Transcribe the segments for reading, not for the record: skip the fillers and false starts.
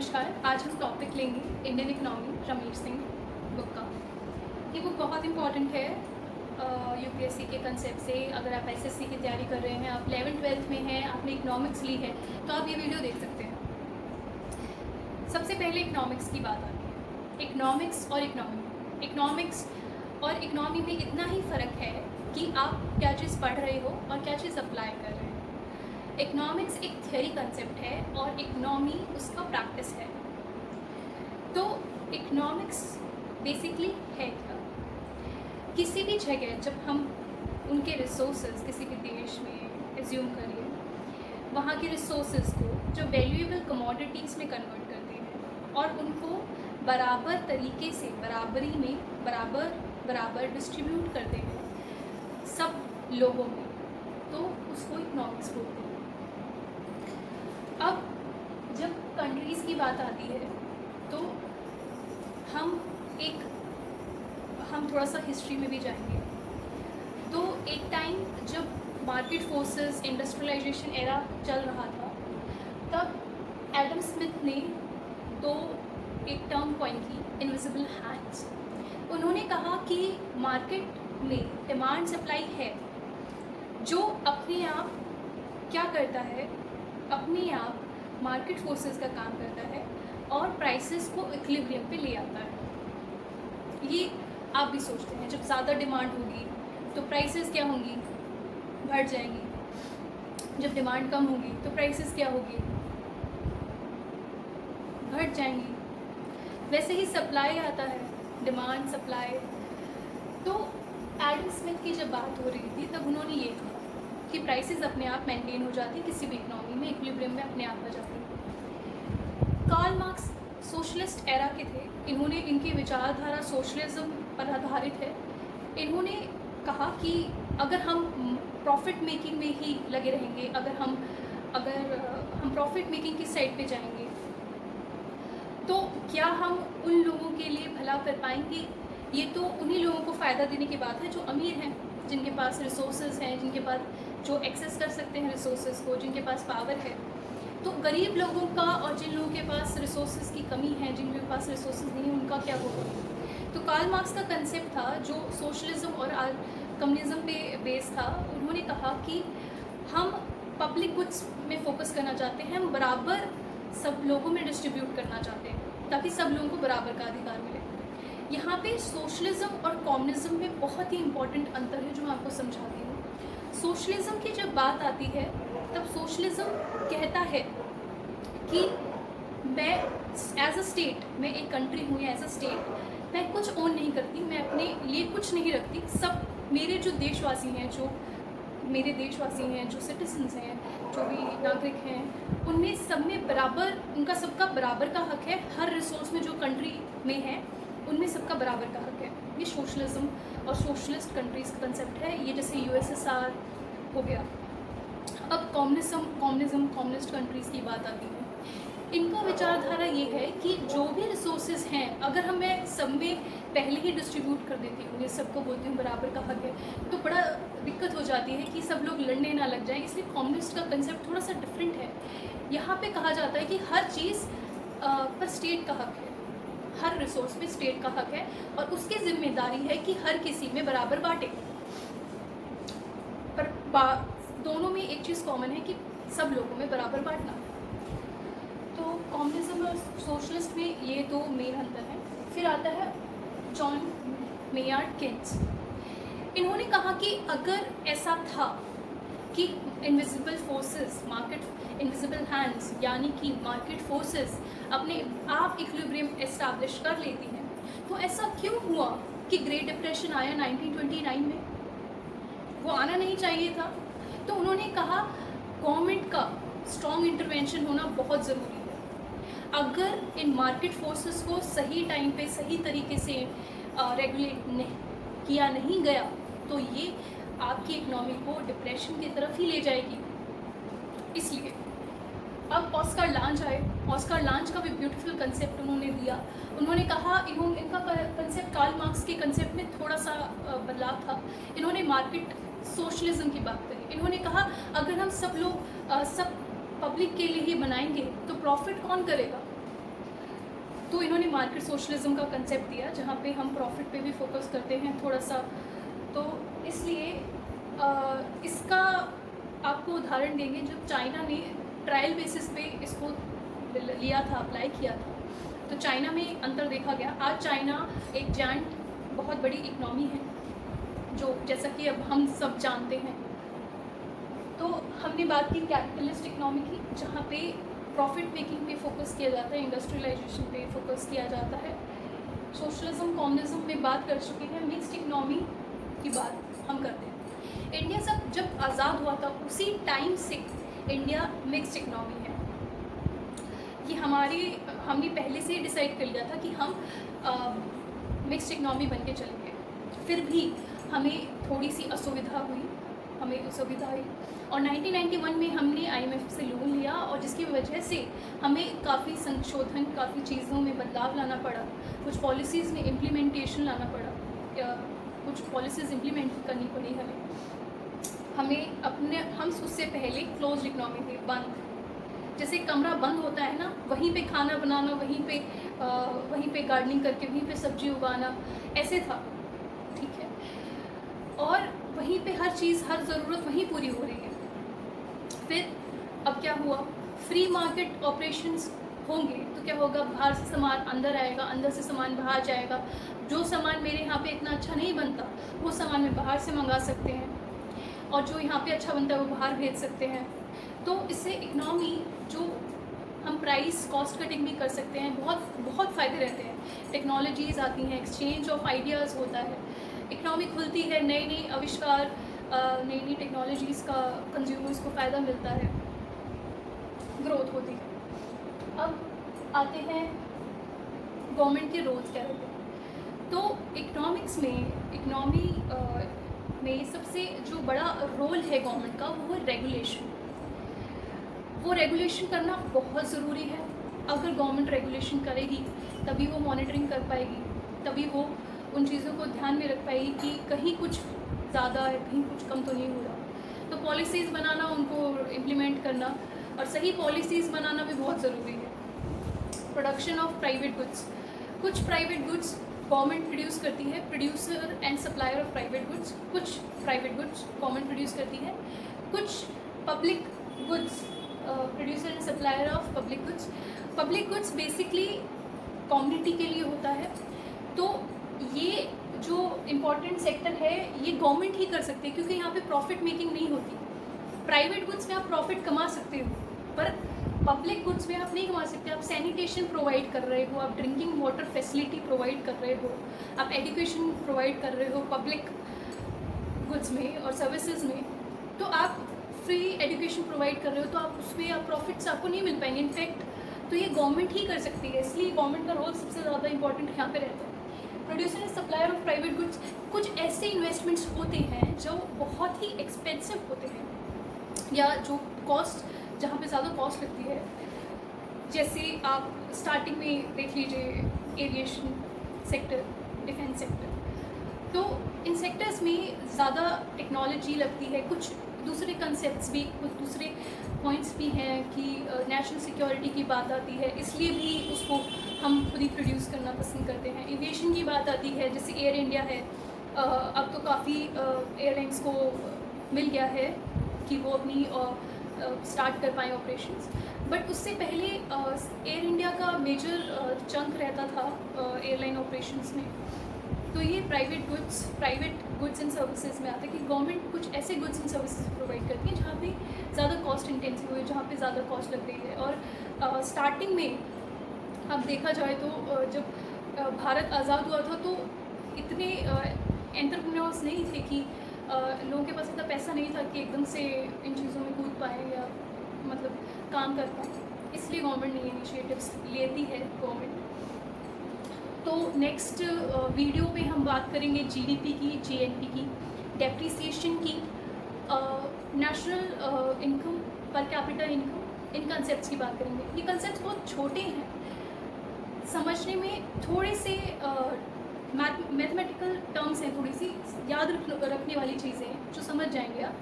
नमस्कार। आज हम टॉपिक लेंगे Indian economy, Ramesh Singh book का। ये बुक बहुत इंपॉर्टेंट है यूपीएससी के कंसेप्ट से। अगर आप एसएससी की तैयारी कर रहे हैं, आप 11th-12th में हैं, आपने इकनॉमिक्स ली है, तो आप ये वीडियो देख सकते हैं। सबसे पहले इकनॉमिक्स की बात आती है। इकनॉमिक्स और इकनॉमी, इकनॉमिक्स और इकनॉमी में इतना ही फ़र्क है कि आप क्या चीज़ पढ़ रहे हो और क्या चीज़ अप्लाई कर रहे हैं। इकनॉमिक्स एक थ्योरी कंसेप्ट है और इकनॉमी उसका प्रैक्टिस है। तो इकनॉमिक्स बेसिकली है क्या? किसी भी जगह जब हम उनके रिसोर्सेज किसी भी देश में एज्यूम करिए, वहाँ के रिसोर्सेज को जो वैल्यूएबल कमोडिटीज़ में कन्वर्ट करते हैं और उनको बराबर तरीके से बराबरी में बराबर डिस्ट्रीब्यूट करते हैं सब लोगों में, तो उसको इकनॉमिक्स बोलते हैं। अब जब कंट्रीज़ की बात आती है तो हम थोड़ा सा हिस्ट्री में भी जाएंगे। तो एक टाइम जब मार्केट फोर्सेस, इंडस्ट्रियलाइजेशन एरा चल रहा था, तब एडम स्मिथ ने एक टर्म कॉइन की, इनविजिबल हैंड्स। उन्होंने कहा कि मार्केट में डिमांड सप्लाई है जो अपने आप क्या करता है, अपने आप मार्केट फोर्सेस का काम करता है और प्राइसेस को इक्विलिब्रियम पे ले आता है। ये आप भी सोचते हैं, जब ज़्यादा डिमांड होगी तो प्राइसेस क्या होंगी? बढ़ जाएंगी। जब डिमांड कम होगी तो प्राइसेस क्या होगी? घट जाएंगी। वैसे ही सप्लाई आता है, डिमांड सप्लाई। तो एडम स्मिथ की जब बात हो रही थी तब उन्होंने ये कहा कि प्राइसेस अपने आप मेंटेन हो जाती, किसी भी इकनॉमी में इक्विलिब्रियम में अपने आप आ जाती। कार्ल मार्क्स सोशलिस्ट एरा के थे। इनकी विचारधारा सोशलिज्म पर आधारित है। इन्होंने कहा कि अगर हम प्रॉफिट मेकिंग में ही लगे रहेंगे, अगर हम प्रॉफिट मेकिंग की साइड पे जाएंगे, तो क्या हम उन लोगों के लिए भला कर पाएंगे? ये तो उन्हीं लोगों को फ़ायदा देने की बात है जो अमीर हैं, जिनके पास रिसोर्सेज हैं, जिनके पास जो एक्सेस कर सकते हैं रिसोर्सेज को, जिनके पास पावर है। तो गरीब लोगों का और जिन लोगों के पास रिसोर्सेज की कमी है, जिनके पास रिसोर्सेज नहीं, उनका क्या होगा? तो कार्ल मार्क्स का कंसेप्ट था जो सोशलिज्म और कम्युनिज्म पे बेस था। उन्होंने कहा कि हम पब्लिक गुड्स में फोकस करना चाहते हैं, हम बराबर सब लोगों में डिस्ट्रीब्यूट करना चाहते हैं ताकि सब लोगों को बराबर का अधिकार मिले। यहाँ पे सोशलिज्म और कम्युनिज्म में बहुत ही इम्पॉर्टेंट अंतर है जो मैं आपको समझाती हूँ। सोशलिज्म की जब बात आती है तब सोशलिज्म कहता है कि मैं एज अ स्टेट, मैं एक कंट्री हूँ या एज अ स्टेट, मैं कुछ ओन नहीं करती, मैं अपने लिए कुछ नहीं रखती। सब मेरे जो देशवासी हैं, जो सिटीजन्स हैं, जो भी नागरिक हैं, उनमें सब में बराबर, उनका सबका बराबर का हक है। हर रिसोर्स में जो कंट्री में है उनमें सबका बराबर का हक है। ये सोशलिज्म और सोशलिस्ट कंट्रीज़ का कंसेप्ट है। ये जैसे यूएसएसआर हो गया। अब कम्युनिस्ट कंट्रीज़ की बात आती है। इनका विचारधारा ये है कि जो भी रिसोर्सेज हैं, अगर हमें सब में पहले ही डिस्ट्रीब्यूट कर देती हूँ, ये सबको बोलती हूँ बराबर का हक है, तो बड़ा दिक्कत हो जाती है कि सब लोग लड़ने ना लग जाएं। इसलिए कम्युनिस्ट का कंसेप्ट थोड़ा सा डिफरेंट है। यहाँ पे कहा जाता है कि हर चीज़ पर स्टेट का हक है, हर रिसोर्स पे स्टेट का हक है और उसकी जिम्मेदारी है कि हर किसी में बराबर बांटे। पर दोनों में एक चीज़ कॉमन है कि सब लोगों में बराबर बांटना। तो कम्युनिज्म और सोशलिस्ट में ये दो मेन अंतर है। फिर आता है जॉन मेयार्ड केन्स। इन्होंने कहा कि अगर ऐसा था कि इनविजिबल फोर्सेस, इनविजिबल हैंड्स, यानी कि मार्केट फोर्सेस अपने आप इक्विलिब्रियम एस्टैब्लिश कर लेती हैं, तो ऐसा क्यों हुआ कि ग्रेट डिप्रेशन आया 1929 में? वो आना नहीं चाहिए था। तो उन्होंने कहा गवर्नमेंट का स्ट्रॉन्ग इंटरवेंशन होना बहुत ज़रूरी है। अगर इन मार्केट फोर्सेस को सही टाइम पे सही तरीके से रेगुलेट किया नहीं गया तो ये आपकी इकनॉमी को डिप्रेशन की तरफ ही ले जाएगी। इसलिए अब ऑस्कर लांज आए। ऑस्कर लांज का भी ब्यूटीफुल कंसेप्ट उन्होंने दिया। उन्होंने कहा, इनका कंसेप्ट कार्ल मार्क्स के कंसेप्ट में थोड़ा सा बदलाव था। इन्होंने मार्केट सोशलिज्म की बात करी। इन्होंने कहा अगर हम सब लोग सब पब्लिक के लिए ही बनाएंगे तो प्रॉफिट कौन करेगा? तो इन्होंने मार्केट सोशलिज्म का कंसेप्ट दिया, जहाँ पे हम प्रॉफिट पे भी फोकस करते हैं थोड़ा सा। तो इसलिए इसका आपको उदाहरण देंगे, जब चाइना ने ट्रायल बेसिस पे इसको लिया था, अप्लाई किया था, तो चाइना में अंतर देखा गया। आज चाइना एक जायंट बहुत बड़ी इकनॉमी है, जो जैसा कि अब हम सब जानते हैं। तो हमने बात की कैपिटलिस्ट इकनॉमी की, जहाँ पे प्रॉफिट मेकिंग पे फोकस किया जाता है, इंडस्ट्रियलाइजेशन पे फोकस किया जाता है। सोशलिज्म कम्युनिज्म में बात कर चुके हैं, मिक्स्ड इकनॉमी की बात हम करते हैं। इंडिया जब आज़ाद हुआ था, उसी टाइम से इंडिया मिक्स्ड इकनॉमी है। कि हमने पहले से ही डिसाइड कर लिया था कि हम मिक्स्ड इकनॉमी बन के चलेंगे। फिर भी हमें थोड़ी सी असुविधा हुई, और 1991 में हमने IMF से लोन लिया, और जिसकी वजह से हमें काफ़ी संशोधन, काफ़ी चीज़ों में बदलाव लाना पड़ा, कुछ पॉलिसीज़ में इम्प्लीमेंटेशन लाना पड़ा, कुछ पॉलिसीज़ इम्प्लीमेंट करनी पड़ी हम उससे पहले क्लोज्ड इकनॉमी थे, बंद। जैसे कमरा बंद होता है ना, वहीं पे खाना बनाना, वहीं पे गार्डनिंग करके वहीं पे सब्जी उगाना, ऐसे था, ठीक है। और वहीं पे हर चीज़, हर ज़रूरत वहीं पूरी हो रही है। फिर अब क्या हुआ, फ्री मार्केट ऑपरेशंस होंगे तो क्या होगा, बाहर से सामान अंदर आएगा, अंदर से सामान बाहर जाएगा। जो सामान मेरे यहाँ पे इतना अच्छा नहीं बनता, वो सामान मैं बाहर से मंगा सकते हैं, और जो यहाँ पे अच्छा बनता है वो बाहर भेज सकते हैं। तो इससे इकनॉमी, जो हम प्राइस कॉस्ट कटिंग भी कर सकते हैं, बहुत फ़ायदे रहते हैं। टेक्नोलॉजीज़ आती हैं, एक्सचेंज ऑफ आइडियाज़ होता है, इकनॉमी खुलती है, नई आविष्कार, नई टेक्नोलॉजीज़ का कंज्यूमर्स को फ़ायदा मिलता है, ग्रोथ होती है। अब आते हैं गवर्नमेंट के रोल्स क्या रहते हैं। तो इकनॉमी में सबसे जो बड़ा रोल है गवर्नमेंट का, वो है रेगुलेशन। वो रेगुलेशन करना बहुत ज़रूरी है। अगर गवर्नमेंट रेगुलेशन करेगी तभी वो मॉनिटरिंग कर पाएगी, तभी वो उन चीज़ों को ध्यान में रख पाएगी कि कहीं कुछ ज़्यादा है, कहीं कुछ कम तो नहीं हो रहा। तो पॉलिसीज़ बनाना, उनको इम्प्लीमेंट करना, और सही पॉलिसीज़ बनाना भी बहुत ज़रूरी है। प्रोडक्शन ऑफ प्राइवेट गुड्स, कुछ प्राइवेट गुड्स गवर्नमेंट प्रोड्यूस करती है, producer and supplier of private goods. कुछ प्राइवेट गुड्स गवर्नमेंट प्रोड्यूस करती है, कुछ public goods, producer and supplier of public goods. Public goods basically community के लिए होता है। तो ये जो इम्पॉर्टेंट सेक्टर है, ये गवर्नमेंट ही कर सकती है, क्योंकि यहाँ पे प्रॉफिट मेकिंग नहीं होती। प्राइवेट गुड्स में आप प्रॉफिट कमा सकते हो, पर पब्लिक गुड्स में आप नहीं कमा सकते। आप सैनिटेशन प्रोवाइड कर रहे हो, आप ड्रिंकिंग वाटर फैसिलिटी प्रोवाइड कर रहे हो, आप एजुकेशन प्रोवाइड कर रहे हो पब्लिक गुड्स में और सर्विसेज में। तो आप फ्री एजुकेशन प्रोवाइड कर रहे हो, तो आप उसमें आप प्रॉफिट्स आपको नहीं मिल पाएंगे। इनफैक्ट तो ये गवर्नमेंट ही कर सकती है, इसलिए गवर्नमेंट का रोल सबसे ज़्यादा इंपॉर्टेंट यहाँ पे रहता है। Producer and supplier of private goods, कुछ ऐसे इन्वेस्टमेंट्स होते हैं जो बहुत ही एक्सपेंसिव होते हैं, या जो कॉस्ट, जहाँ पे ज़्यादा कॉस्ट लगती है। जैसे आप स्टार्टिंग में देख लीजिए एविएशन सेक्टर, डिफेंस सेक्टर, तो इन सेक्टर्स में ज़्यादा टेक्नोलॉजी लगती है। कुछ दूसरे कंसेप्ट्स भी, कुछ दूसरे पॉइंट्स भी हैं कि नेशनल सिक्योरिटी की बात आती है, इसलिए भी उसको हम खुद ही प्रोड्यूस करना पसंद करते हैं। एविएशन की बात आती है, जैसे एयर इंडिया है, अब तो काफ़ी एयरलाइंस को मिल गया है कि वो अपनी स्टार्ट कर पाएँ ऑपरेशंस। बट उससे पहले एयर इंडिया का मेजर चंक रहता था एयरलाइन ऑपरेशंस में। तो ये प्राइवेट गुड्स एंड सर्विसेज में आता है कि गवर्नमेंट कुछ ऐसे गुड्स एंड सर्विसेज प्रोवाइड करती है जहाँ पे ज़्यादा कॉस्ट इंटेंसिव है, जहाँ पे ज़्यादा कॉस्ट लग रही है। और स्टार्टिंग में अब देखा जाए तो जब भारत आज़ाद हुआ था, तो इतने एंटरप्रेन्योर्स नहीं थे कि लोगों के पास इतना पैसा नहीं था कि एकदम से इन चीज़ों में कूद पाए या मतलब काम कर पाए, इसलिए गवर्नमेंट ने इनिशिएटिव्स लेती है गवर्नमेंट। तो नेक्स्ट वीडियो में हम बात करेंगे जीडीपी की, जीएनपी की, डेप्रिसिएशन की, national income, per capita income, इन कंसेप्ट्स की बात करेंगे। ये कंसेप्ट्स बहुत छोटे हैं, समझने में थोड़े से मैथमेटिकल टर्म्स हैं, थोड़ी सी याद रखने वाली चीज़ें हैं जो समझ जाएंगे आप।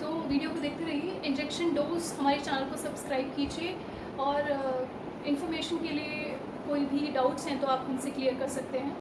तो वीडियो को देखते रहिए। इंजेक्शन डोज, हमारे चैनल को सब्सक्राइब कीजिए, और इन्फॉर्मेशन के लिए कोई भी डाउट्स हैं तो आप हमसे क्लियर कर सकते हैं।